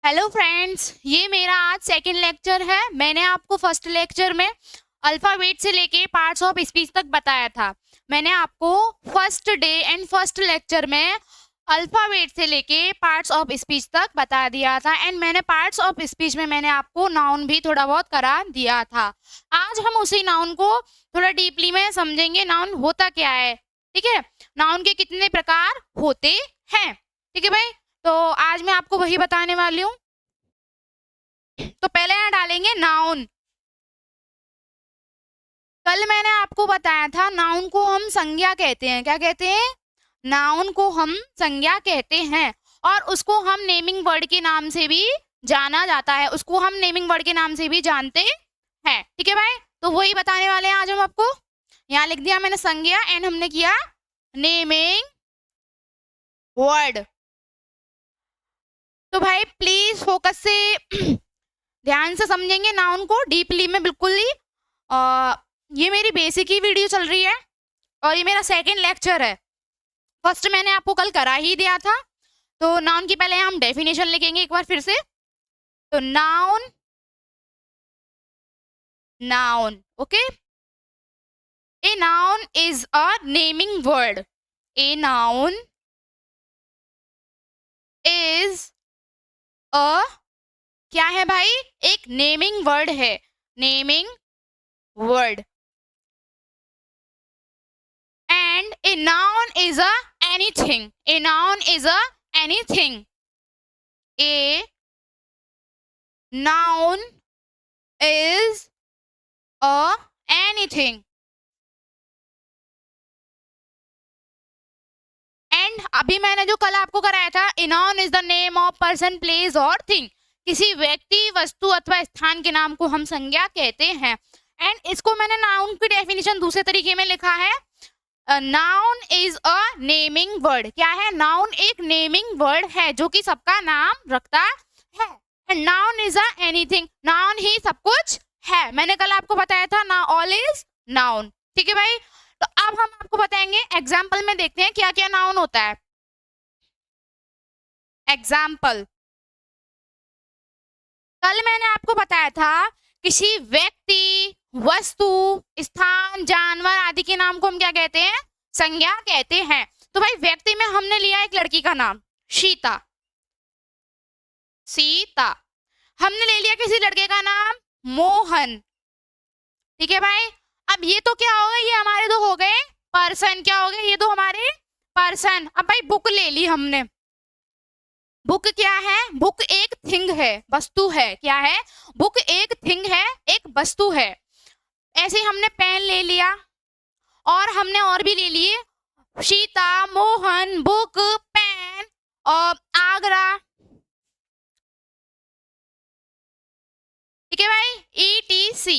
Hello friends, ये मेरा आज सेकंड लेक्चर है। मैंने आपको फर्स्ट लेक्चर में अल्फ़ाबेट से लेके पार्ट्स ऑफ स्पीच तक बताया था। मैंने आपको first day and first lecture में अल्फ़ाबेट से लेके पार्ट्स ऑफ स्पीच तक बता दिया था एंड मैंने पार्ट्स ऑफ स्पीच में मैंने आपको नाउन भी थोड़ा बहुत करा दिया था। आज हम उसी नाउन को थोड़ा डीपली में समझेंगे। नाउन होता क्या है, ठीक है, नाउन के कितने प्रकार होते हैं, ठीक है भाई। तो आज मैं आपको वही बताने वाली हूँ। तो पहले यहाँ डालेंगे नाउन। कल मैंने आपको बताया था नाउन को हम संज्ञा कहते हैं। क्या कहते हैं? नाउन को हम संज्ञा कहते हैं और उसको हम नेमिंग वर्ड के नाम से भी जाना जाता है। उसको हम नेमिंग वर्ड के नाम से भी जानते हैं, ठीक है भाई। तो वही बताने वाले हैं आज हम आपको। यहाँ लिख दिया मैंने संज्ञा एंड हमने किया नेमिंग वर्ड। तो भाई प्लीज फोकस से ध्यान से समझेंगे नाउन को डीपली में, बिल्कुल ही। ये मेरी बेसिक ही वीडियो चल रही है और ये मेरा सेकंड लेक्चर है। फर्स्ट मैंने आपको कल करा ही दिया था। तो नाउन की पहले हम डेफिनेशन लिखेंगे एक बार फिर से। तो noun, noun, okay. A noun is a naming word. A noun is अ, क्या है भाई? एक नेमिंग वर्ड है। Naming word. And a noun is a anything. A noun is a anything. A noun is a anything. And अभी मैंने जो कल आपको कराया था, a noun is the name of person, place और thing. किसी व्यक्ति, वस्तु अथवा स्थान के नाम को हम संज्ञा कहते हैं। एंड इसको मैंने नाउन की डेफिनेशन दूसरे तरीके में लिखा है। Noun is a naming word. क्या है? नाउन एक नेमिंग वर्ड है जो कि सबका नाम रखता है। And noun is a anything. Noun ही सब कुछ है। मैंने कल आपको बताया था ना, ऑल इज नाउन, ठीक है भाई। तो अब हम आपको बताएंगे, एग्जाम्पल में देखते हैं क्या क्या नाउन होता है। एग्जाम्पल, कल मैंने आपको बताया था किसी व्यक्ति, वस्तु, स्थान, जानवर आदि के नाम को हम क्या कहते हैं? संज्ञा कहते हैं। तो भाई व्यक्ति में हमने लिया एक लड़की का नाम, सीता। सीता। हमने ले लिया किसी लड़के का नाम, मोहन, ठीक है भाई। अब ये तो क्या हो गए? ये हमारे दो हो गए पर्सन। क्या हो गए? ये दो हमारे पर्सन। अब भाई बुक ले ली हमने। बुक क्या है? बुक एक थिंग है, वस्तु है। क्या है? बुक एक थिंग है, एक वस्तु है। ऐसे ही हमने पेन ले लिया और हमने और भी ले लिए, सीता, मोहन, बुक, पेन और आगरा, ठीक है भाई, ETC।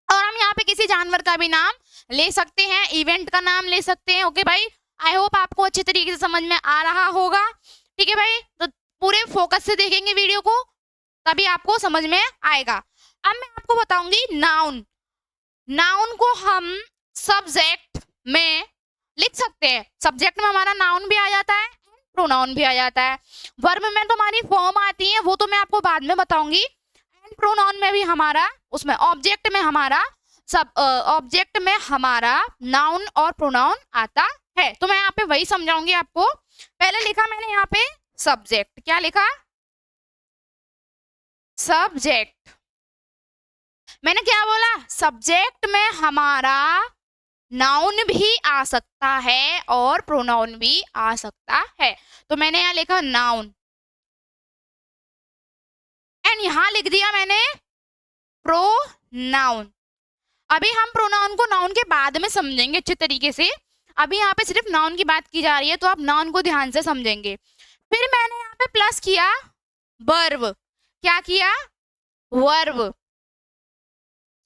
और हम यहाँ पे किसी जानवर का भी नाम ले सकते हैं, इवेंट का नाम ले सकते हैं। ओके भाई, आई होप आपको अच्छे तरीके से समझ में आ रहा होगा, ठीक है भाई। तो पूरे फोकस से देखेंगे वीडियो को, तभी आपको समझ में आएगा। अब मैं आपको बताऊंगी नाउन। नाउन को हम सब्जेक्ट में लिख सकते हैं। सब्जेक्ट में हमारा नाउन भी आ जाता है, प्रोनाउन भी आ जाता है। वर्ब में तो हमारी फॉर्म आती है, वो तो मैं आपको बाद में बताऊंगी। एंड प्रोनाउन में भी हमारा, उसमें ऑब्जेक्ट में हमारा, सब ऑब्जेक्ट में हमारा नाउन और प्रोनाउन आता है। तो मैं यहाँ पे वही समझाऊंगी आपको। पहले लिखा मैंने यहाँ पे सब्जेक्ट। क्या लिखा? सब्जेक्ट। मैंने क्या बोला? सब्जेक्ट में हमारा नाउन भी आ सकता है और प्रोनाउन भी आ सकता है। तो मैंने यहाँ लिखा नाउन एंड यहाँ लिख दिया मैंने प्रोनाउन। अभी हम प्रोनाउन को नाउन के बाद में समझेंगे अच्छे तरीके से। अभी यहाँ पे सिर्फ नाउन की बात की जा रही है, तो आप नाउन को ध्यान से समझेंगे। फिर मैंने यहाँ पे प्लस किया वर्ब। क्या किया? वर्ब।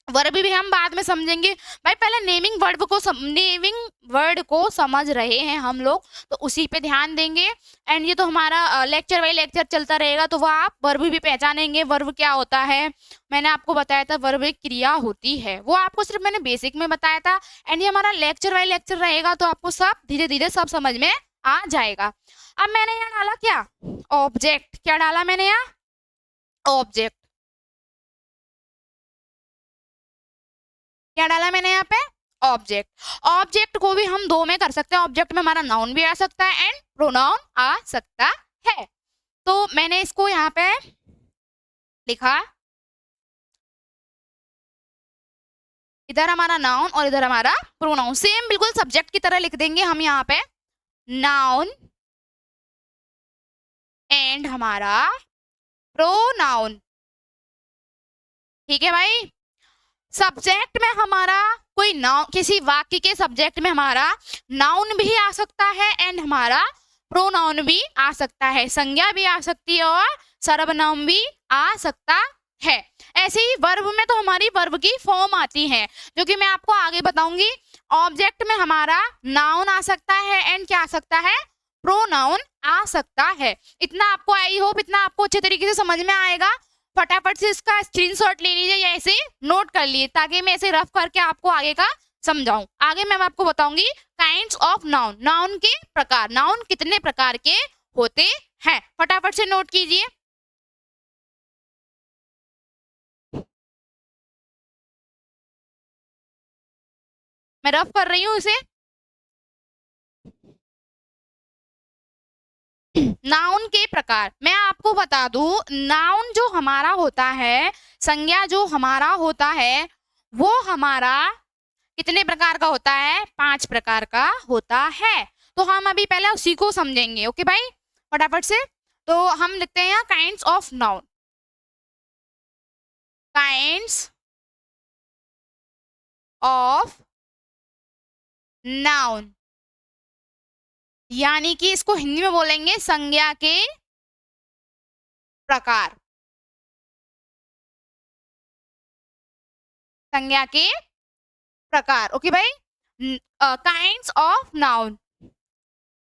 वर्ब भी हम बाद में समझेंगे भाई। पहले नेमिंग वर्ड को समझ रहे हैं हम लोग, तो उसी पे ध्यान देंगे। एंड ये तो हमारा लेक्चर बाई लेक्चर चलता रहेगा, तो वह आप वर्ब भी पहचानेंगे। वर्ब क्या होता है मैंने आपको बताया था, वर्ब एक क्रिया होती है, वो आपको सिर्फ मैंने बेसिक में बताया था। एंड ये हमारा लेक्चर बाई लेक्चर रहेगा, तो आपको सब धीरे धीरे सब समझ में आ जाएगा। अब मैंने यहाँ डाला क्या, ऑब्जेक्ट। क्या डाला मैंने यहाँ, ऑब्जेक्ट। क्या डाला मैंने यहाँ पे, ऑब्जेक्ट। ऑब्जेक्ट को भी हम दो में कर सकते हैं, ऑब्जेक्ट में हमारा नाउन भी आ सकता है एंड प्रोनाउन आ सकता है। तो मैंने इसको यहाँ पे लिखा, इधर हमारा नाउन और इधर हमारा प्रोनाउन, सेम बिल्कुल सब्जेक्ट की तरह लिख देंगे हम यहाँ पे, नाउन एंड हमारा प्रोनाउन। ठीक है भाई, सब्जेक्ट में हमारा कोई नाउन, किसी वाक्य के सब्जेक्ट में हमारा नाउन भी आ सकता है एंड हमारा प्रोनाउन भी आ सकता है, संज्ञा भी आ सकती है और सर्वनाम भी आ सकता है। ऐसे ही वर्ब में तो हमारी वर्ब की फॉर्म आती है, जो कि मैं आपको आगे बताऊंगी। ऑब्जेक्ट में हमारा नाउन आ सकता है एंड क्या आ सकता है, प्रोनाउन आ सकता है। इतना आपको, आई होप इतना आपको अच्छे तरीके से समझ में आएगा। फटाफट से इसका स्क्रीनशॉट ले लीजिए या ऐसे नोट कर लिए, ताकि मैं ऐसे रफ करके आपको आगे का समझाऊं। आगे मैं आपको बताऊंगी काइंड्स ऑफ नाउन, नाउन के प्रकार, नाउन कितने प्रकार के होते हैं। फटाफट से नोट कीजिए। मैं रफ कर रही हूँ इसे। नाउन के प्रकार मैं आपको बता दूं, नाउन जो हमारा होता है, संज्ञा जो हमारा होता है, वो हमारा कितने प्रकार का होता है, 5 प्रकार का होता है। तो हम अभी पहले उसी को समझेंगे। ओके भाई, फटाफट से। तो हम लिखते हैं यहाँ kinds of noun, kinds of noun, यानी कि इसको हिंदी में बोलेंगे संज्ञा के प्रकार, संज्ञा के प्रकार। ओके भाई, kinds of noun,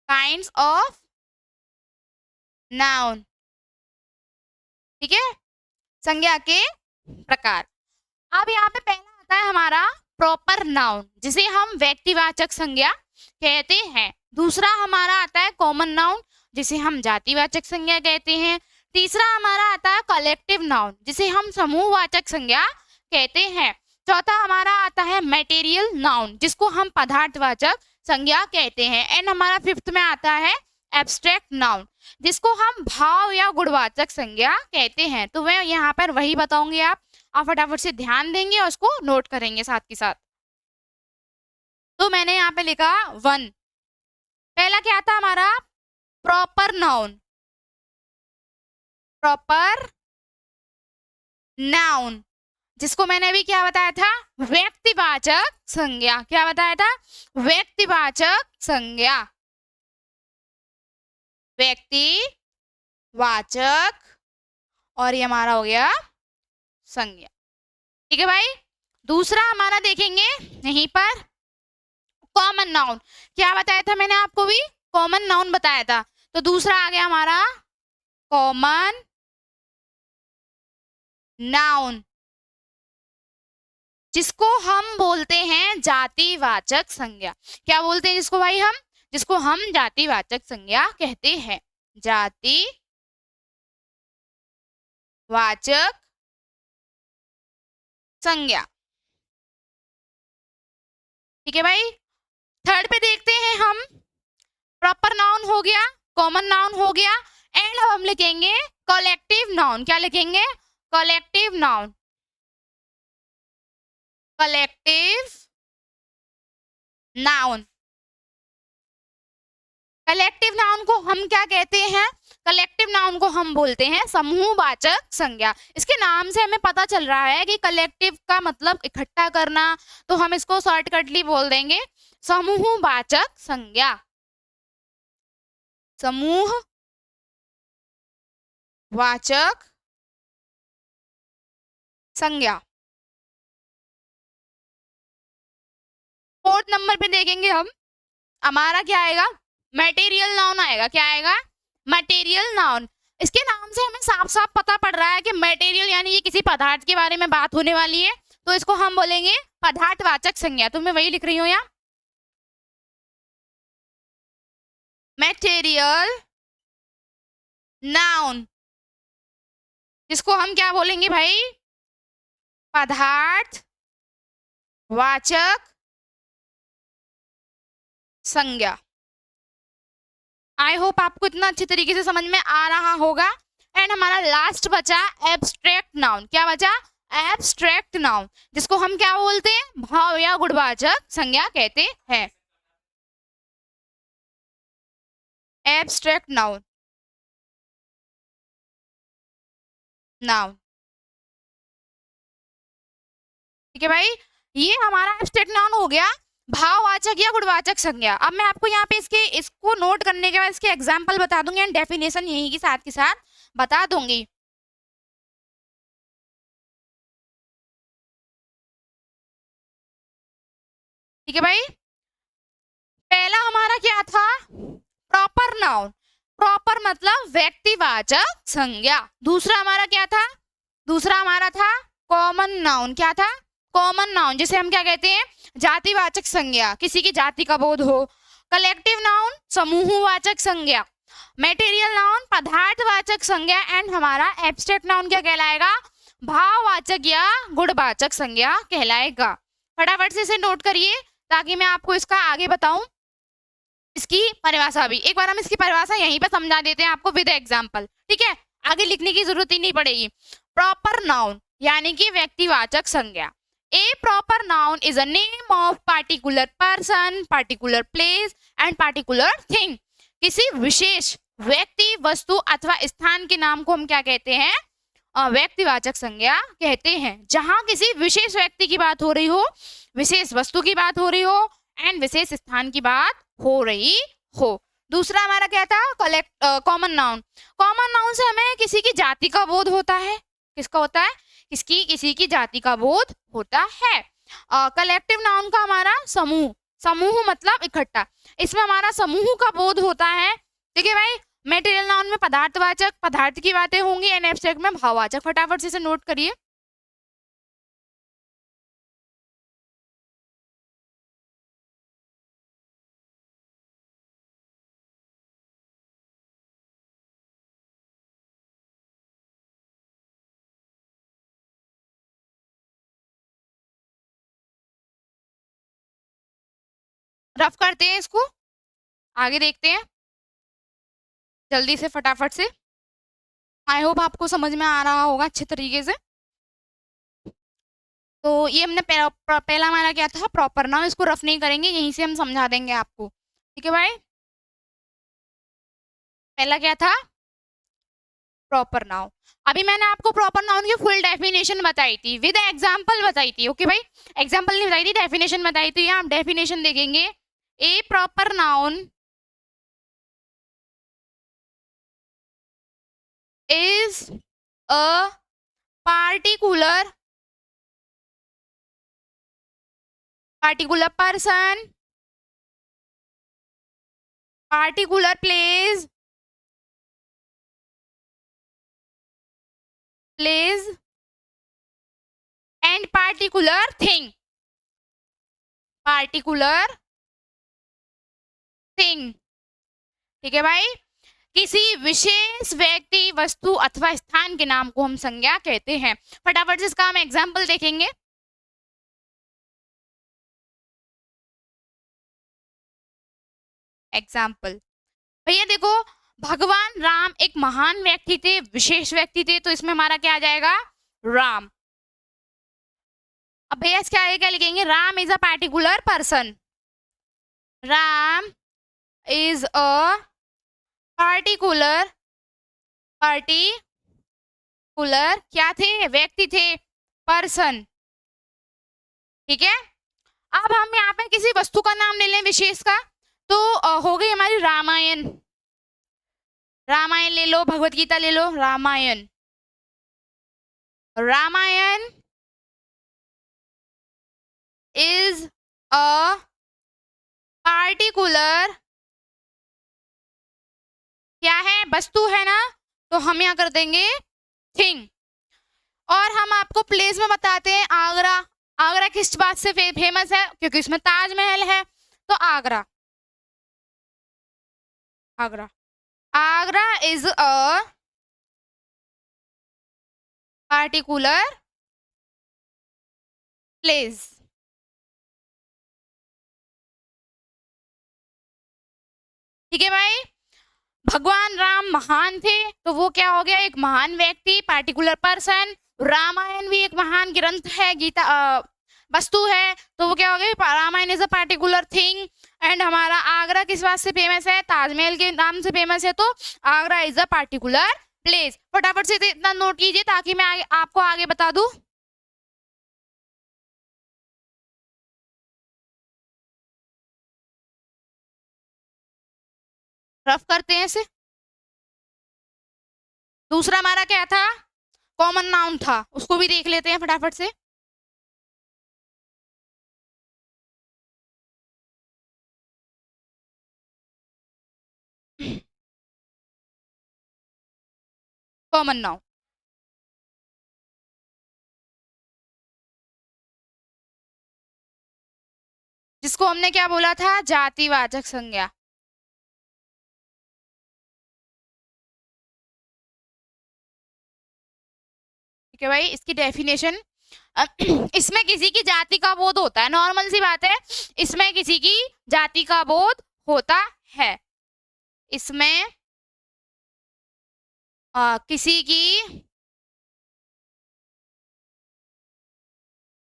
kinds of noun, ठीक है, संज्ञा के प्रकार। अब यहाँ पे पहला आता है हमारा प्रॉपर नाउन, जिसे हम व्यक्तिवाचक संज्ञा कहते हैं। दूसरा हमारा आता है कॉमन नाउन, जिसे हम जातिवाचक संज्ञा कहते हैं। तीसरा हमारा आता है कलेक्टिव नाउन, जिसे हम समूहवाचक संज्ञा कहते हैं। चौथा हमारा आता है मटेरियल नाउन, जिसको हम पदार्थवाचक संज्ञा कहते हैं। एंड हमारा फिफ्थ में आता है एब्स्ट्रैक्ट नाउन, जिसको हम भाव या गुणवाचक संज्ञा कहते हैं। तो मैं यहाँ पर वही बताऊंगी, आप फटाफट से ध्यान देंगे और उसको नोट करेंगे साथ के साथ। तो मैंने यहाँ पे लिखा 1, पहला क्या था हमारा, प्रॉपर नाउन, प्रॉपर नाउन, जिसको मैंने अभी क्या बताया था, व्यक्तिवाचक संज्ञा। क्या बताया था, व्यक्तिवाचक संज्ञा, व्यक्तिवाचक, और ये हमारा हो गया संज्ञा। ठीक है भाई। दूसरा हमारा देखेंगे यहीं पर कॉमन नाउन। क्या बताया था मैंने आपको भी, कॉमन नाउन बताया था। तो दूसरा आ गया हमारा कॉमन नाउन, जिसको हम बोलते हैं जातिवाचक संज्ञा। क्या बोलते हैं जिसको भाई, हम जिसको हम जातिवाचक संज्ञा कहते हैं, जातिवाचक संज्ञा। ठीक है भाई। थर्ड पे देखते हैं हम, प्रॉपर नाउन हो गया, कॉमन नाउन हो गया, एंड हम लिखेंगे कलेक्टिव नाउन। क्या लिखेंगे, collective noun, collective noun. Collective noun को हम क्या कहते हैं, कलेक्टिव नाउन को हम बोलते हैं समूहवाचक संज्ञा। इसके नाम से हमें पता चल रहा है कि कलेक्टिव का मतलब इकट्ठा करना, तो हम इसको शॉर्टकटली बोल देंगे समूहवाचक संज्ञा, समूहवाचक संज्ञा। फोर्थ नंबर पे देखेंगे हम, हमारा क्या आएगा, मटेरियल नाउन आएगा। क्या आएगा, मटेरियल नाउन। इसके नाम से हमें साफ साफ पता पड़ रहा है कि मटेरियल यानी ये किसी पदार्थ के बारे में बात होने वाली है, तो इसको हम बोलेंगे पदार्थवाचक संज्ञा। तो मैं वही लिख रही हूँ यहाँ, मटेरियल नाउन, जिसको हम क्या बोलेंगे भाई, पदार्थ वाचक संज्ञा। आई होप आपको इतना अच्छे तरीके से समझ में आ रहा होगा। एंड हमारा लास्ट बचा एब्स्ट्रैक्ट नाउन। क्या बचा? एब्स्ट्रैक्ट नाउन, जिसको हम क्या बोलते हैं, भाव या गुणवाचक संज्ञा कहते हैं। एब्स्ट्रैक्ट नाउन, नाउन, ठीक है भाई, ये हमारा एब्स्ट्रैक्ट नाउन हो गया, भाववाचक या गुणवाचक संज्ञा। अब मैं आपको यहाँ पे इसको नोट करने के बाद इसके एग्जाम्पल बता दूंगी एंड डेफिनेशन यही के साथ बता दूंगी। ठीक है भाई, पहला हमारा क्या था, प्रॉपर नाउन। प्रॉपर मतलब व्यक्तिवाचक संज्ञा। दूसरा हमारा क्या था, दूसरा हमारा था कॉमन नाउन। क्या था? कॉमन नाउन, जिसे हम क्या कहते हैं, जातिवाचक संज्ञा, किसी की जाति का बोध हो। कलेक्टिव नाउन, समूहवाचक संज्ञा। मटेरियल नाउन, पदार्थवाचक संज्ञा। एंड हमारा एब्स्ट्रैक्ट नाउन क्या कहलाएगा, भाववाचक या गुणवाचक संज्ञा कहलाएगा। फटाफट से इसे नोट करिए ताकि मैं आपको इसका आगे बताऊं, इसकी परिभाषा भी। एक बार हम इसकी परिभाषा यहीं पे समझा देते हैं आपको विद एग्जांपल, ठीक है, आगे लिखने की जरूरत ही नहीं पड़ेगी। प्रॉपर नाउन यानी कि व्यक्तिवाचक संज्ञा। A proper noun is a name of particular person, particular place and particular thing. किसी विशेष व्यक्ति, वस्तु अथवा स्थान के नाम को हम क्या कहते हैं, व्यक्तिवाचक संज्ञा कहते हैं। जहां किसी विशेष व्यक्ति की बात हो रही हो, विशेष वस्तु की बात हो रही हो एंड विशेष स्थान की बात हो रही हो। दूसरा हमारा क्या था, कॉमन नाउन। कॉमन नाउन से हमें किसी की जाति का बोध होता है। किसका होता है? किसी की जाति का बोध होता है। कलेक्टिव नाउन का हमारा समूह, समूह मतलब इकट्ठा, इसमें हमारा समूह का बोध होता है। ठीक है भाई, मटेरियल नाउन में पदार्थवाचक, पदार्थ की बातें होंगी एंड एब्स्ट्रैक्ट में भाववाचक। फटाफट से इसे नोट करिए। रफ करते हैं इसको, आगे देखते हैं जल्दी से फटाफट से। आई होप आपको समझ में आ रहा होगा अच्छे तरीके से। तो ये हमने पहला हमारा क्या था, प्रॉपर नाउन। इसको रफ नहीं करेंगे, यहीं से हम समझा देंगे आपको। ठीक है भाई, पहला क्या था, प्रॉपर नाउन। अभी मैंने आपको प्रॉपर नाउन की फुल डेफिनेशन बताई थी, विद एग्जांपल बताई थी। ओके भाई, एग्जांपल नहीं बताई थी, डेफिनेशन बताई थी। यहाँ हम डेफिनेशन देखेंगे। A proper noun is a particular person, particular place and particular thing, ठीक है भाई, किसी विशेष व्यक्ति, वस्तु अथवा स्थान के नाम को हम संज्ञा कहते हैं। फटाफट से इसका हम एग्जाम्पल देखेंगे। एग्जाम्पल भैया देखो, भगवान राम एक महान व्यक्ति थे, विशेष व्यक्ति थे, तो इसमें हमारा क्या आ जाएगा, राम। अब भैया क्या आगे क्या लिखेंगे, Ram is a particular person. Ram is a particular क्या थे, व्यक्ति थे, पर्सन। ठीक है, अब हम यहाँ पे किसी वस्तु का नाम ले लें विशेष का, तो हो गई हमारी रामायण। रामायण ले लो, भगवत गीता ले लो, Ramayana. Ramayana is a particular, क्या है, वस्तु है ना, तो हम यहाँ कर देंगे थिंग। और हम आपको प्लेस में बताते हैं आगरा। आगरा किस बात से फेमस है, क्योंकि इसमें ताजमहल है, तो Agra. Agra. Agra is a particular place. ठीक है भाई। भगवान राम महान थे तो वो क्या हो गया, एक महान व्यक्ति, पार्टिकुलर पर्सन। रामायण भी एक महान ग्रंथ है, गीता वस्तु है, तो वो क्या हो गया, Ramayan is a particular thing. And हमारा आगरा किस बात से फेमस है, ताजमहल के नाम से फेमस है, तो Agra is a particular place. फटाफट से इतना नोट कीजिए ताकि मैं आपको आगे बता दूं। रफ करते हैं इसे। दूसरा हमारा क्या था, कॉमन नाउन था, उसको भी देख लेते हैं फटाफट से। कॉमन नाउन, जिसको हमने क्या बोला था, जातिवाचक संज्ञा। ठीक है भाई, इसकी डेफिनेशन, इसमें किसी की जाति का बोध होता है, नॉर्मल सी बात है, इसमें किसी की जाति का बोध होता है। इसमें किसी की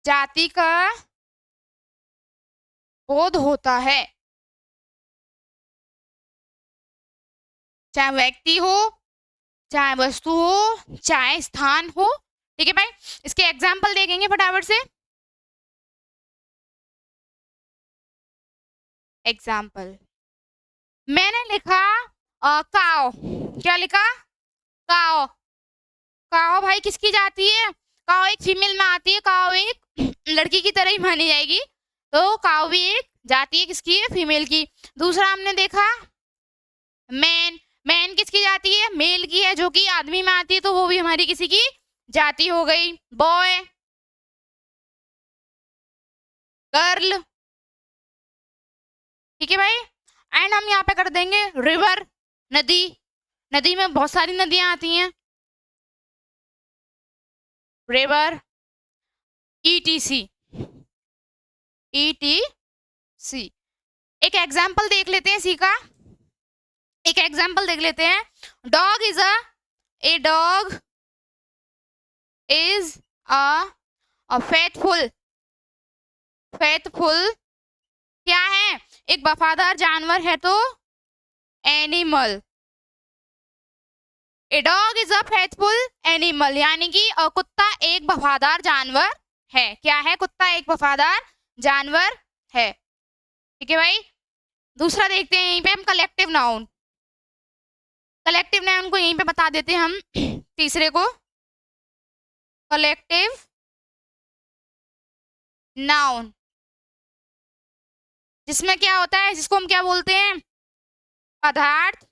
जाति का बोध होता है, चाहे व्यक्ति हो, चाहे वस्तु हो, चाहे स्थान हो। ठीक है भाई, इसके एग्जाम्पल देखेंगे फटाफट से। एग्जाम्पल मैंने लिखा काओ। क्या लिखा, काओ। काओ भाई किसकी जाती है, काओ एक फीमेल में आती है, काओ एक लड़की की तरह ही मानी जाएगी, तो काओ भी एक जाती है, किसकी है, फीमेल की। दूसरा हमने देखा मैन। मैन किसकी जाती है, मेल की है, जो कि आदमी में आती है, तो वो भी हमारी किसी की जाति हो गई। Boy, girl. ठीक है भाई, एंड हम यहाँ पे कर देंगे रिवर, नदी। नदी में बहुत सारी नदियां आती हैं, रिवर, ईटीसी। ईटीसी। एक एग्जाम्पल देख लेते हैं सी का, एक एग्जाम्पल देख लेते हैं। Dog is a dog is a faithful. Faithful क्या है, एक वफादार जानवर है, तो animal. A dog is a faithful animal, यानी कि कुत्ता एक वफादार जानवर है। क्या है, कुत्ता एक वफादार जानवर है। ठीक है भाई, दूसरा देखते हैं यहीं पे हम, कलेक्टिव नाउन। कलेक्टिव नाउन को यहीं पे बता देते हैं हम, तीसरे को, कलेक्टिव नाउन, जिसमें क्या होता है, जिसको हम क्या बोलते हैं, पदार्थ।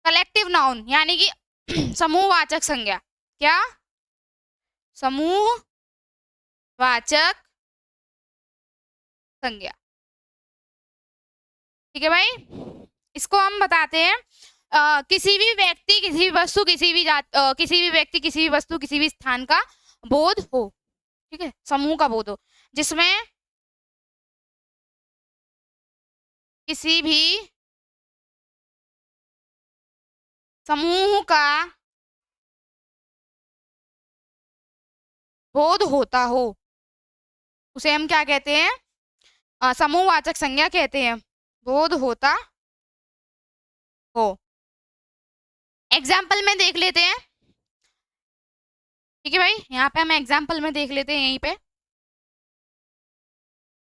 कलेक्टिव नाउन यानी कि समूहवाचक संज्ञा। क्या, समूहवाचक संज्ञा। ठीक है भाई, इसको हम बताते हैं किसी भी व्यक्ति, किसी भी वस्तु, किसी भी किसी भी व्यक्ति, किसी भी वस्तु, किसी भी स्थान का बोध हो। ठीक है, समूह का बोध हो, जिसमें किसी भी समूह का बोध होता हो, उसे हम क्या कहते हैं, समूहवाचक संज्ञा कहते हैं। बोध होता हो, एग्जाम्पल में देख लेते हैं। ठीक है भाई, यहाँ पे हम एग्जाम्पल में देख लेते हैं, यहीं पे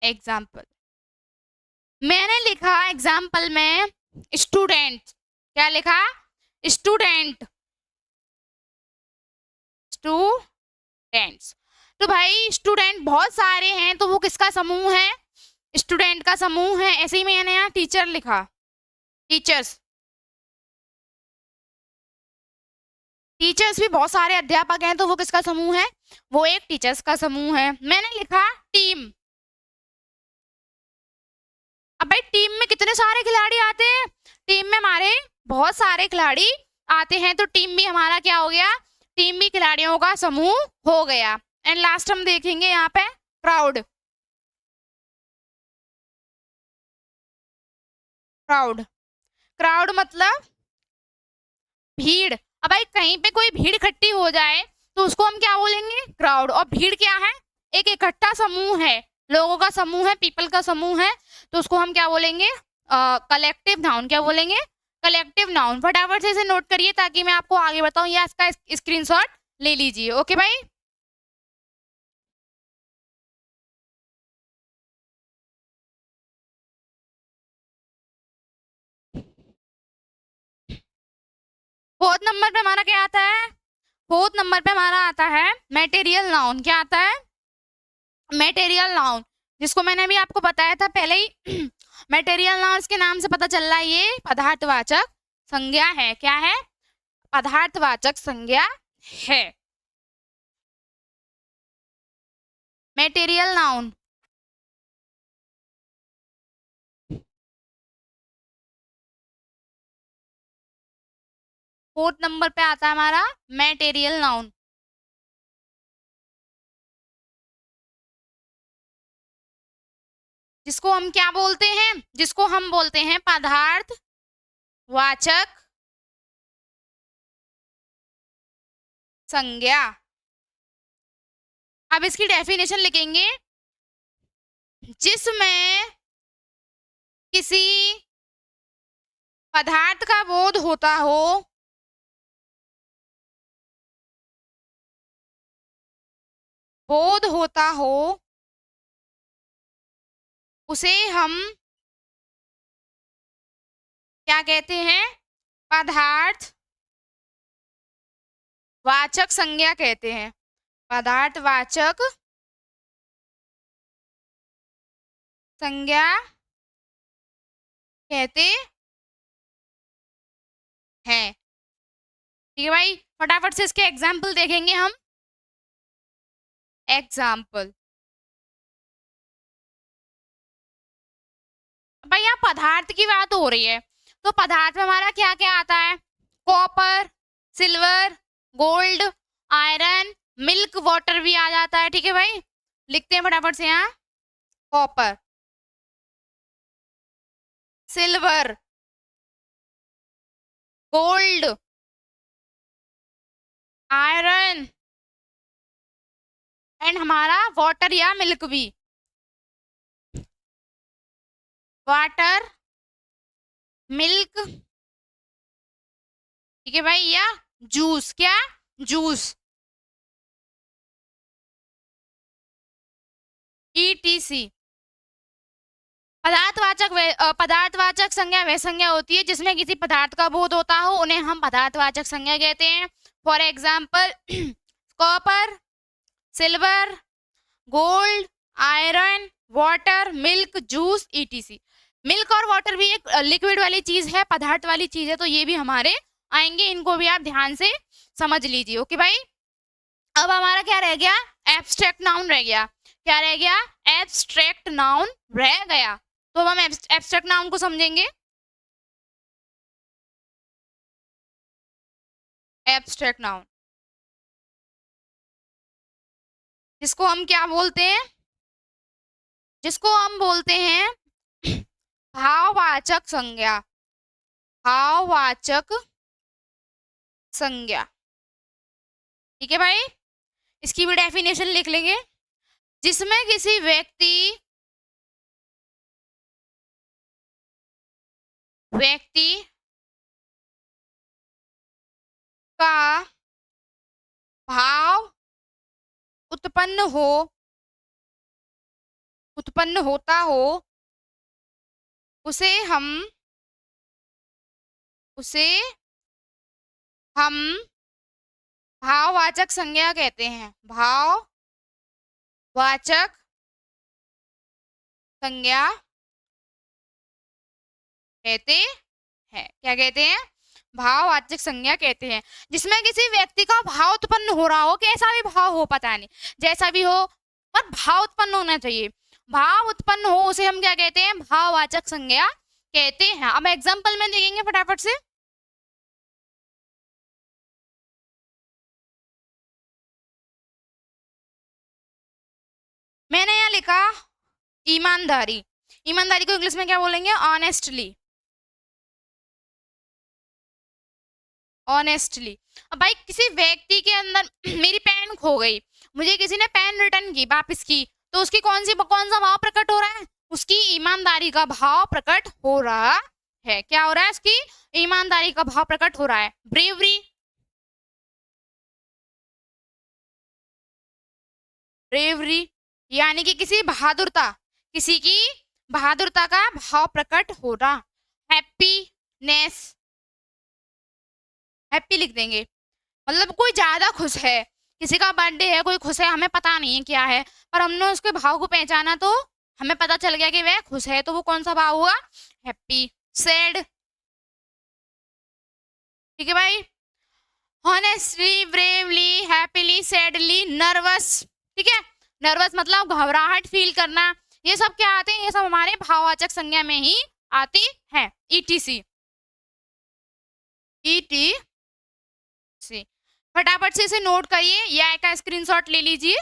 एग्जाम्पल मैंने लिखा, एग्जाम्पल में स्टूडेंट। क्या लिखा, स्टूडेंट, स्टूडेंट्स। तो भाई स्टूडेंट बहुत सारे हैं, तो वो किसका समूह है, स्टूडेंट का समूह है। ऐसे ही मैंने यहाँ टीचर लिखा, टीचर्स। टीचर्स भी बहुत सारे अध्यापक हैं, तो वो किसका समूह है, वो एक टीचर्स का समूह है। मैंने लिखा टीम। अब भाई टीम में कितने सारे खिलाड़ी आते हैं, टीम में हमारे बहुत सारे खिलाड़ी आते हैं, तो टीम भी हमारा क्या हो गया, टीम भी खिलाड़ियों का समूह हो गया। एंड लास्ट हम देखेंगे यहाँ पे क्राउड। क्राउड, क्राउड मतलब भीड़। अब भाई कहीं पे कोई भीड़ इकट्ठी हो जाए तो उसको हम क्या बोलेंगे, क्राउड। और भीड़ क्या है, एक इकट्ठा समूह है, लोगों का समूह है, पीपल का समूह है, तो उसको हम क्या बोलेंगे, कलेक्टिव नाउन। क्या बोलेंगे, कलेक्टिव नाउन। फटाफट से इसे नोट करिए ताकि मैं आपको आगे बताऊं, या इसका स्क्रीनशॉट ले लीजिए। ओके भाई, फोर्थ नंबर पे हमारा क्या आता है, फोर्थ नंबर पे हमारा आता है मेटेरियल नाउन। क्या आता है, मेटेरियल नाउन, जिसको मैंने अभी आपको बताया था पहले ही। मेटेरियल नाउन के नाम से पता चल रहा है ये पदार्थवाचक संज्ञा है। क्या है, पदार्थवाचक संज्ञा है मेटेरियल नाउन। फोर्थ नंबर पे आता है हमारा मेटेरियल नाउन, जिसको हम क्या बोलते हैं, जिसको हम बोलते हैं पदार्थवाचक संज्ञा। अब इसकी डेफिनेशन लिखेंगे, जिसमें किसी पदार्थ का बोध होता हो, बोध होता हो, उसे हम क्या कहते हैं, पदार्थवाचक संज्ञा कहते हैं। पदार्थवाचक संज्ञा कहते हैं। ठीक है भाई, फटाफट से इसके एग्जाम्पल देखेंगे हम। एग्जाम्पल, भाई यहाँ पदार्थ की बात हो रही है, तो पदार्थ में हमारा क्या क्या आता है, copper, silver, gold, iron, milk, water भी आ जाता है। ठीक है भाई, लिखते हैं फटाफट से यहाँ, copper, silver, gold, iron and हमारा वाटर या मिल्क भी, वाटर, मिल्क, ठीक है भाई, या जूस। क्या, जूस, ETC। पदार्थवाचक संज्ञा वह संज्ञा होती है जिसमें किसी पदार्थ का बोध होता हो, उन्हें हम पदार्थवाचक संज्ञा कहते हैं। For example, copper, silver, gold, iron, water, milk, juice, ETC। Milk और वाटर भी एक लिक्विड वाली चीज है, पदार्थ वाली चीज है, तो ये भी हमारे आएंगे, इनको भी आप ध्यान से समझ लीजिए। ओके भाई, अब हमारा क्या रह गया, एब्स्ट्रैक्ट नाउन रह गया। क्या रह गया, एब्स्ट्रैक्ट नाउन रह गया। तो अब हम एब्स्ट्रैक्ट नाउन को समझेंगे। एब्स्ट्रैक्ट नाउन, जिसको हम क्या बोलते हैं, जिसको हम बोलते हैं भाववाचक संज्ञा। भाववाचक संज्ञा, ठीक है भाई, इसकी भी डेफिनेशन लिख लेंगे, जिसमें किसी व्यक्ति का भाव उत्पन्न होता हो, उसे हम भाववाचक संज्ञा कहते हैं। भाववाचक संज्ञा कहते हैं। क्या कहते हैं, भाववाचक संज्ञा कहते हैं, जिसमें किसी व्यक्ति का भाव उत्पन्न हो रहा हो, कैसा भी भाव हो, पता नहीं जैसा भी हो, पर भाव उत्पन्न होना चाहिए। भाव उत्पन्न हो उसे हम क्या कहते हैं, भाववाचक संज्ञा कहते हैं। अब एग्जाम्पल में देखेंगे फटाफट से। मैंने यहाँ लिखा ईमानदारी। ईमानदारी को इंग्लिश में क्या बोलेंगे? ऑनेस्टली। ऑनेस्टली। अब भाई किसी व्यक्ति के अंदर मेरी पेन खो गई, मुझे किसी ने पेन रिटर्न की, वापस की, तो उसकी कौन सा भाव प्रकट हो रहा है? उसकी ईमानदारी का भाव प्रकट हो रहा है। क्या हो रहा है? उसकी ईमानदारी का भाव प्रकट हो रहा है। ब्रेवरी। ब्रेवरी यानी कि किसी की बहादुरता का भाव प्रकट हो रहा। हैप्पीनेस, हैप्पी लिख देंगे, मतलब कोई ज्यादा खुश है, किसी का बर्थडे है, कोई खुश है, हमें पता नहीं है क्या है, पर हमने उसके भाव को पहचाना तो हमें पता चल गया कि वह खुश है, तो वो कौन सा भाव हुआ? हैप्पी। सैड, ठीक है भाई। Honestly, bravely, happily, sadly, nervous, ठीक है। नर्वस मतलब घबराहट फील करना। ये सब क्या आते हैं? ये सब हमारे भाववाचक संज्ञा में ही आती है। Etc, etc. फटाफट से इसे नोट करिए या एक स्क्रीनशॉट ले लीजिए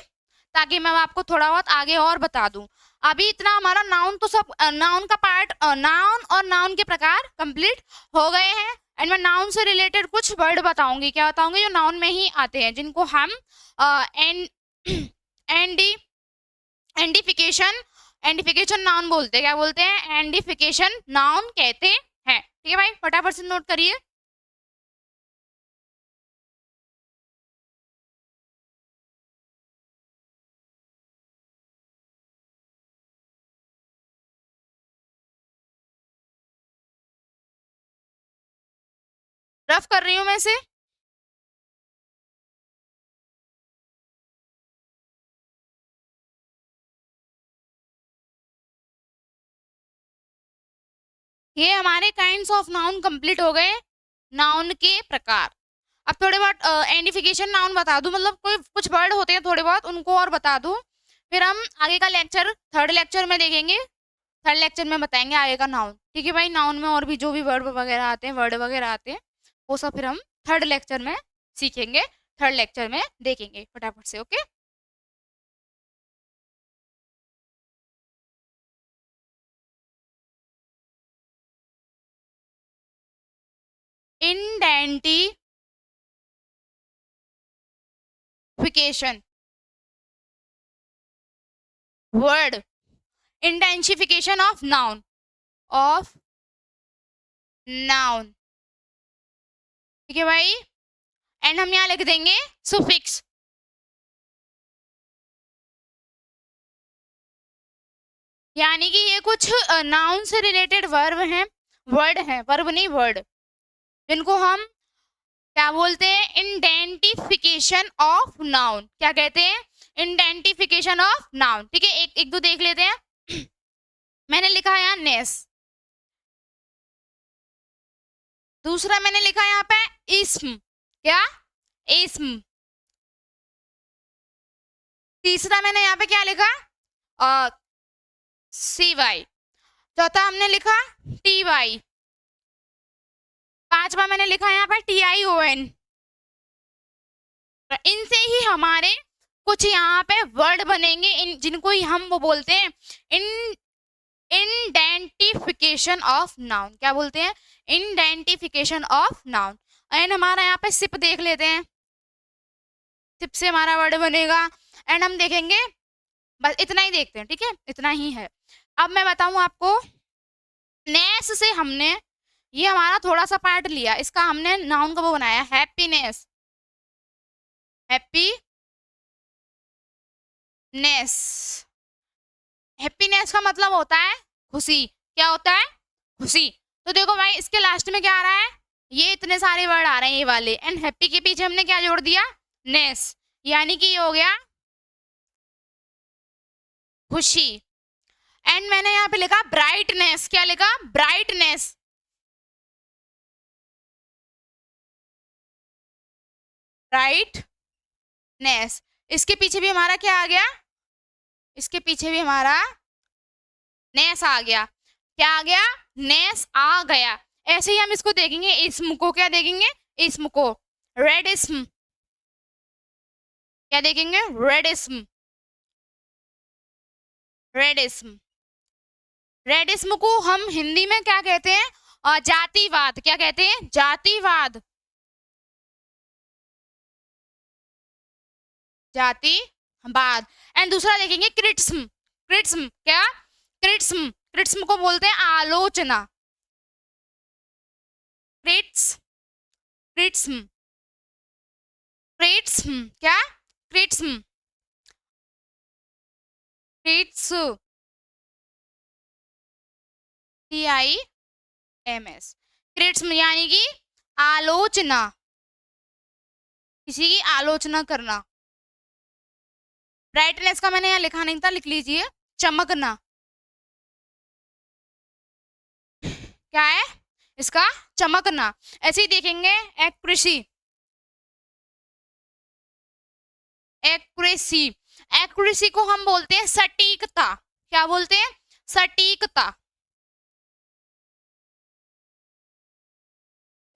ताकि मैं आपको थोड़ा बहुत आगे और बता दूं। अभी इतना हमारा नाउन तो सब नाउन का पार्ट, नाउन और नाउन के प्रकार कंप्लीट हो गए हैं। एंड मैं नाउन से रिलेटेड कुछ वर्ड बताऊंगी। क्या बताऊंगी? जो नाउन में ही आते हैं, जिनको हम एंडिफिकेशन नाउन बोलते हैं। क्या बोलते हैं? एंडिफिकेशन नाउन कहते हैं। ठीक है भाई, फटाफट से नोट करिए। रफ कर रही हूं मैं इसे। ये हमारे काइंड्स ऑफ नाउन कंप्लीट हो गए, नाउन के प्रकार। अब थोड़े बहुत एंडिफिकेशन नाउन बता दूं, मतलब कोई कुछ वर्ड होते हैं थोड़े बहुत, उनको और बता दूं, फिर हम आगे का लेक्चर थर्ड लेक्चर में देखेंगे। थर्ड लेक्चर में बताएंगे आगे का नाउन। ठीक है भाई, नाउन में और भी जो भी वर्ड वगैरह आते हैं, वर्ड वगैरह आते हैं, वो सब फिर हम थर्ड लेक्चर में सीखेंगे, थर्ड लेक्चर में देखेंगे फटाफट से। Okay, identification word, intensification of noun, of noun. ठीक है भाई, एंड हम यहाँ लिख देंगे सुफिक्स। यानी कि ये कुछ नाउन से रिलेटेड वर्ब हैं, वर्ड हैं, वर्ब नहीं वर्ड, जिनको हम क्या बोलते हैं? इंडेंटिफिकेशन ऑफ नाउन। क्या कहते हैं? इंडेंटिफिकेशन ऑफ नाउन। ठीक है, एक एक दो देख लेते हैं। मैंने लिखा है यहाँ नेस, दूसरा मैंने लिखा है यहाँ पे इस्म। क्या? इस्म। तीसरा मैंने यहाँ पे क्या लिखा? सी वाई। चौथा हमने लिखा टी वाई। पांचवा मैंने लिखा यहाँ पर TION। इनसे ही हमारे कुछ यहाँ पे वर्ड बनेंगे, इन जिनको ही हम वो बोलते हैं इन इंडेंटिफिकेशन ऑफ नाउन। क्या बोलते हैं? इंडेंटिफिकेशन ऑफ नाउन। एंड हमारा यहाँ पे सिप देख लेते हैं, सिप से हमारा वर्ड बनेगा। एंड हम देखेंगे, बस इतना ही देखते हैं। ठीक है, इतना ही है। अब मैं बताऊं आपको, नेस से हमने ये हमारा थोड़ा सा पार्ट लिया, इसका हमने नाउन का वो बनाया हैप्पीनेस। हैप्पीनेस, हैप्पीनेस का मतलब होता है खुशी। क्या होता है? खुशी। तो देखो भाई, इसके लास्ट में क्या आ रहा है? ये इतने सारे वर्ड आ रहे हैं ये वाले, एंड हैप्पी के पीछे हमने क्या जोड़ दिया? नेस, यानी कि ये हो गया खुशी। एंड मैंने यहाँ पे लिखा ब्राइटनेस। क्या लिखा? ब्राइटनेस। ब्राइटनेस, इसके पीछे भी हमारा क्या आ गया? इसके पीछे भी हमारा नेस आ गया। क्या आ गया, नेस आ गया। ऐसे ही हम इसको देखेंगे, इस्म को क्या देखेंगे, इस्म को रेड इस्म, क्या देखेंगे, रेड इस्म, रेड इस्म। रेड इस्म को हम हिंदी में क्या कहते हैं, जातिवाद, क्या कहते हैं, जातिवाद, जातिवाद। एंड दूसरा देखेंगे क्रिटिस्म, क्रिटिस्म क्या, क्रिटिस्म, क्रिटिस्म को बोलते हैं आलोचना, क्रिट्स, क्रिटिस्म, क्रिटिस्म क्या, क्रिटिस्म, क्रिट्स, CIMS, क्रिटिस्म यानी कि आलोचना, किसी की आलोचना करना। ब्राइटनेस का मैंने यहाँ लिखा नहीं था, लिख लीजिए, चमकना, क्या है इसका, चमकना। ऐसे ही देखेंगे एक्यूरेसी, एक्यूरेसी, एक्यूरेसी को हम बोलते हैं सटीकता, क्या बोलते हैं, सटीकता,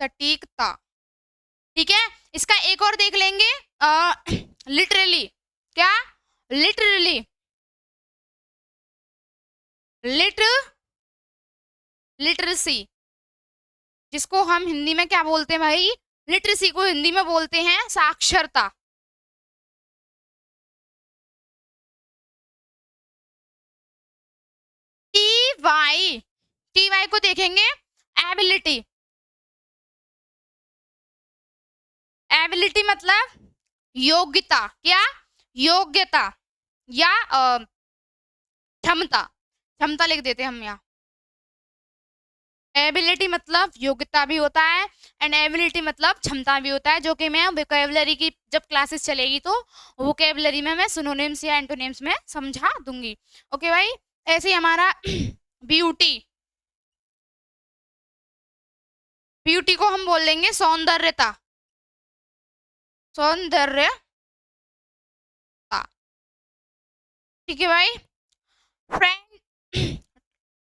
सटीकता, ठीक है। इसका एक और देख लेंगे, लिटरली, क्या, लिटरली, लिटरेसी, जिसको हम हिंदी में क्या बोलते हैं भाई, लिटरेसी को हिंदी में बोलते हैं साक्षरता, TY, TY को देखेंगे एबिलिटी, एबिलिटी मतलब योग्यता, क्या, योग्यता या क्षमता, क्षमता लिख देते हैं हम यहाँ। एबिलिटी मतलब योग्यता भी होता है एंड एबिलिटी मतलब क्षमता भी होता है, जो कि मैं वोकैबुलरी की जब क्लासेस चलेगी तो वोकैबुलरी में मैं सिनोनिम्स या एंटोनिम्स में समझा दूंगी। ओके भाई, ऐसे ही हमारा ब्यूटी, ब्यूटी को हम बोल लेंगे सौंदर्यता, सौंदर्यता, ठीक है भाई। फ्रेंड,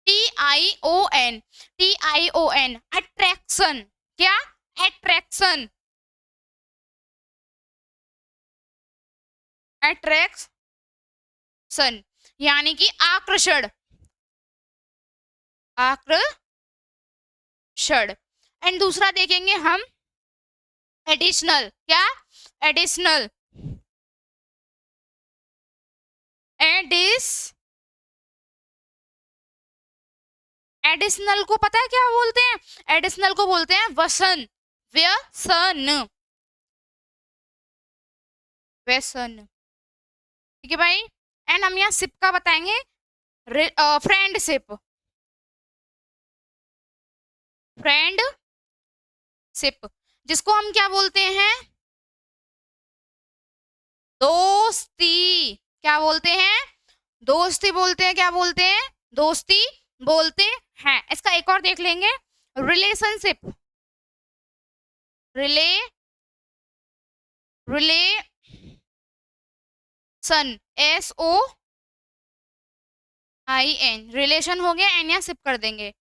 TION, TION अट्रैक्शन, क्या, अट्रैक्शन, अट्रैक्शन यानी कि आकर्षण, आकर्षण। एंड दूसरा देखेंगे हम एडिशनल, क्या, एडिशनल, एडिशनल को पता है क्या बोलते हैं, एडिशनल को बोलते हैं वसन, व्यसन, व्यसन, ठीक है भाई। एंड हम यहाँ सिप का बताएंगे, फ्रेंडशिप, फ्रेंडशिप, जिसको हम क्या बोलते हैं, दोस्ती, क्या बोलते हैं, दोस्ती बोलते हैं, क्या बोलते हैं, दोस्ती बोलते हैं। इसका एक और देख लेंगे, रिलेशनशिप, रिलेशन, SOIN, रिलेशन हो गया, एन या सिप कर देंगे।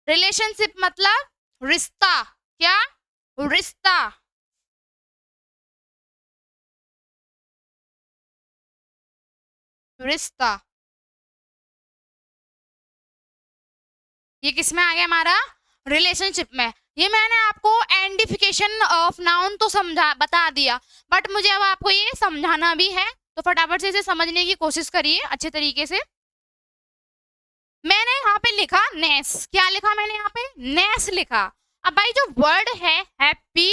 रिलेशनशिप मतलब रिश्ता, क्या, रिश्ता, रिश्ता, ये किस में आ गया हमारा, रिलेशनशिप में। ये मैंने आपको एंडिफिकेशन ऑफ नाउन तो समझा बता दिया, बट मुझे अब आपको ये समझाना भी है, तो फटाफट से इसे समझने की कोशिश करिए अच्छे तरीके से। मैंने यहाँ पे लिखा नेस, क्या लिखा मैंने यहाँ पे, नेस लिखा। अब भाई जो वर्ड है हैप्पी,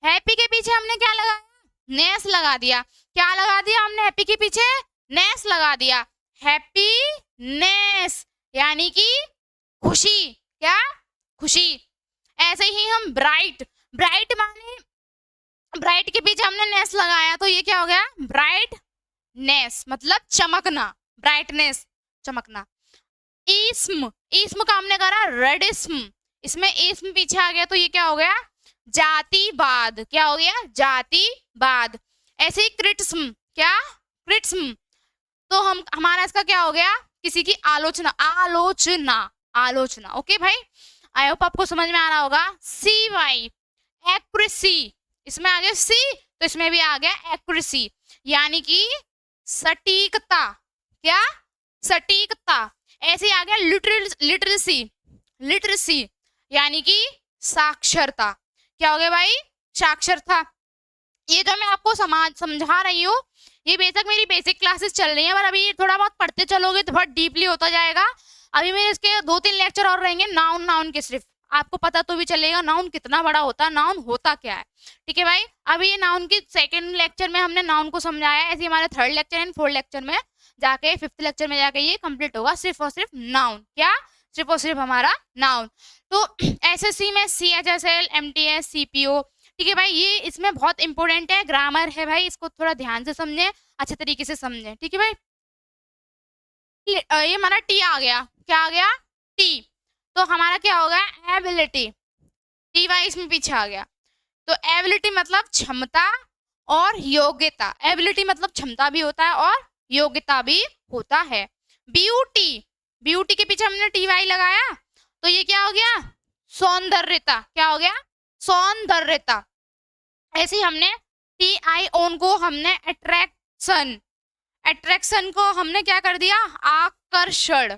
हैप्पी के पीछे हमने क्या लगाया, नेस लगा दिया। क्या लगा दिया हमने हैप्पी के पीछे, नेस लगा दिया, हैप्पीनेस यानी कि खुशी, क्या, खुशी। ऐसे ही हम ब्राइट, ब्राइट माने, ब्राइट के पीछे हमने नेस लगाया तो ये क्या हो गया, ब्राइटनेस मतलब चमकना, ब्राइटनेस चमकना। इस्म, इस्म का हमने करा रेडिस्म, इसमें इस्म पीछे आ गया तो ये क्या हो गया, जातिवाद, क्या हो गया, जातिवाद। ऐसे ही क्रिटिस्म, क्या, क्रिटिस्म, तो हम हमारा इसका क्या हो गया, किसी की आलोचना, आलोचना, आलोचना। ओके भाई, आई होप आपको समझ में आ रहा होगा। सी वाई, एक्यूरेसी, इसमें आ गया सी तो इसमें भी आ गया एक्यूरेसी, यानी कि सटीकता। क्या? सटीकता। ऐसे आ गया लिटरेसी, लिटरेसी यानी कि साक्षरता। क्या हो गया भाई? साक्षरता। ये जो मैं आपको समझा रही हूँ, ये बेशक मेरी बेसिक क्लासेस चल रही हैं, पर अभी थोड़ा बहुत पढ़ते चलोगे तो बहुत डीपली होता जाएगा। अभी मेरे इसके 2-3 लेक्चर और रहेंगे नाउन के, सिर्फ आपको पता तो भी चलेगा नाउन कितना बड़ा होता है, नाउन होता क्या है। ठीक है भाई, अभी ये नाउन की सेकंड लेक्चर में हमने नाउन को समझाया, ऐसे हमारे third lecture and fourth lecture में जाके, फिफ्थ लेक्चर में जाके ये कंप्लीट होगा सिर्फ और सिर्फ नाउन। क्या? सिर्फ और सिर्फ हमारा नाउन। तो एसएससी में CHSL, MTS, CPO, ठीक है भाई, ये इसमें बहुत इंपॉर्टेंट है, ग्रामर है भाई, इसको थोड़ा ध्यान से समझें, अच्छे तरीके से समझें। ठीक है भाई, ये हमारा टी आ गया। क्या आ गया? टी। तो हमारा क्या होगा? एबिलिटी। टी वाई इसमें पीछे आ गया। तो एबिलिटी मतलब क्षमता और योग्यता। एबिलिटी मतलब क्षमता भी होता है और योग्यता भी होता है। ब्यूटी, ब्यूटी के पीछे हमने टी वाई लगाया, तो ये क्या हो गया? सौंदर्यता। क्या हो गया? सौंदर्यता। ऐसे ही हमने टी आई ओन को हमने अट्रैक्शन, अट्रैक्शन को हमने क्या कर दिया? आकर्षण।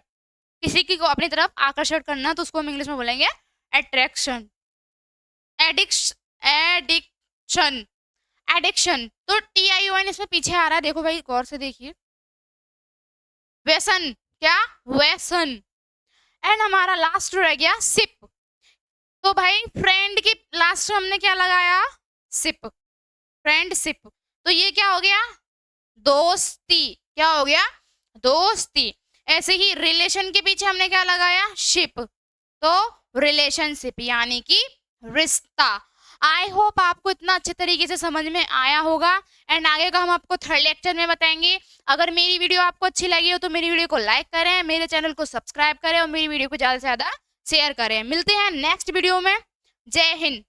किसी की को अपनी तरफ आकर्षण करना, तो उसको हम इंग्लिश में बोलेंगे अट्रैक्शन। Addiction, addiction. तो TION इसमें पीछे आ रहा है, देखो भाई गौर से देखिए। व्यसन। क्या? व्यसन। एंड हमारा लास्ट रह गया सिप। तो भाई फ्रेंड की लास्ट हमने क्या लगाया? Ship, friendship. तो ये क्या हो गया? दोस्ती। क्या हो गया? दोस्ती। ऐसे ही रिलेशन के पीछे हमने क्या लगाया? शिप, तो रिलेशनशिप यानी कि रिश्ता। आई होप आपको इतना अच्छे तरीके से समझ में आया होगा, एंड आगे का हम आपको थर्ड लेक्चर में बताएंगे। अगर मेरी वीडियो आपको अच्छी लगी हो तो मेरी वीडियो को लाइक करें, मेरे चैनल को सब्सक्राइब करें और मेरी वीडियो को ज़्यादा से ज़्यादा शेयर करें। मिलते हैं नेक्स्ट वीडियो में। जय हिंद।